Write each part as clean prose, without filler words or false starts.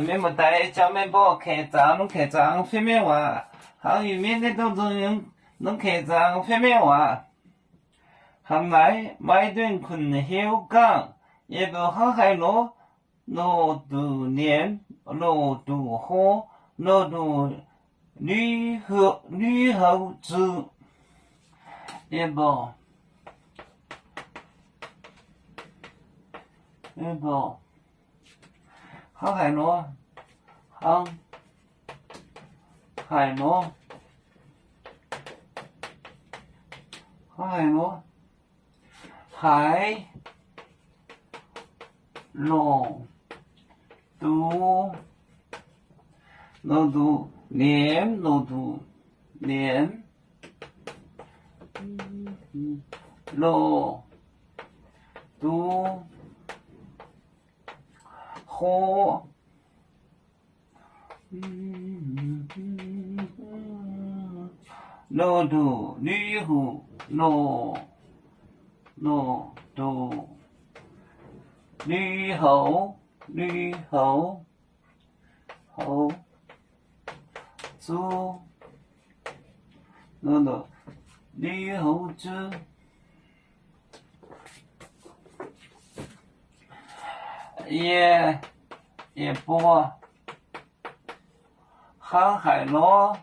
面目带叫面包开张飞面话，行业面的都能开张飞面话。行内买顿困香港，一个航海路，路途年，路途好，路途旅后子，一个航海路，航海路，海路途年路途年路途好路途旅后路途旅后后租旅后租也波航海路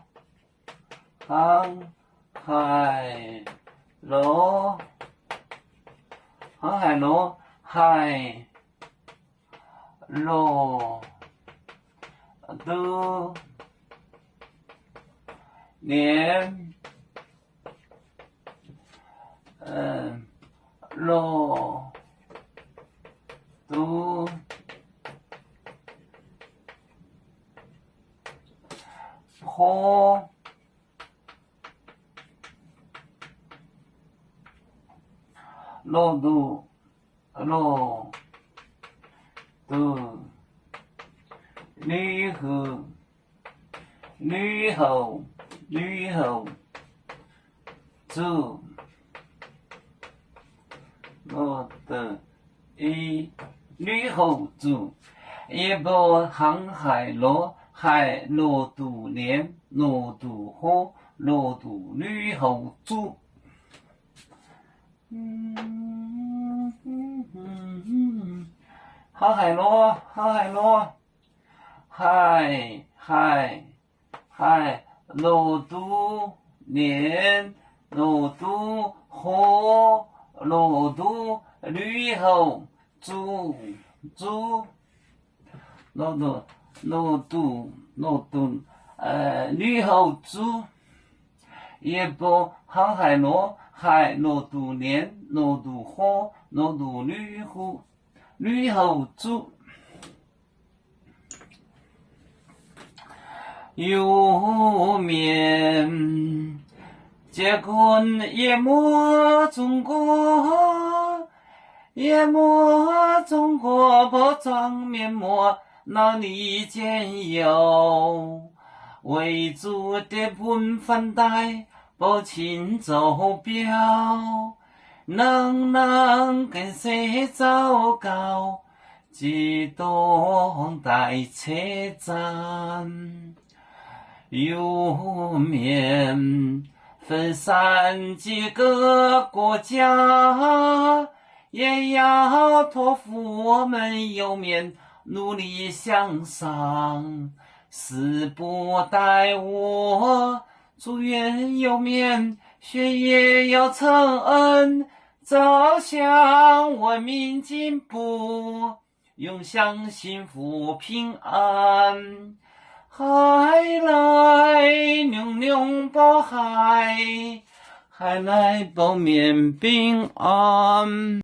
海路都年路都好路途旅后租旅后租一部航海路路途年路途好路途旅后租航海路路途年路途好路途旅后租路途旅后租一部航海路路途年路途好路途旅后租有面结婚也莫中国包装面膜哪里见有为主的本反带不清走标能跟谁糟糕激动在车站有面分散几个国家也要托付我们有面努力向上死不待我祝愿有面学业要承恩走向文明进步永享幸福平安海来娘娘保海来保面平安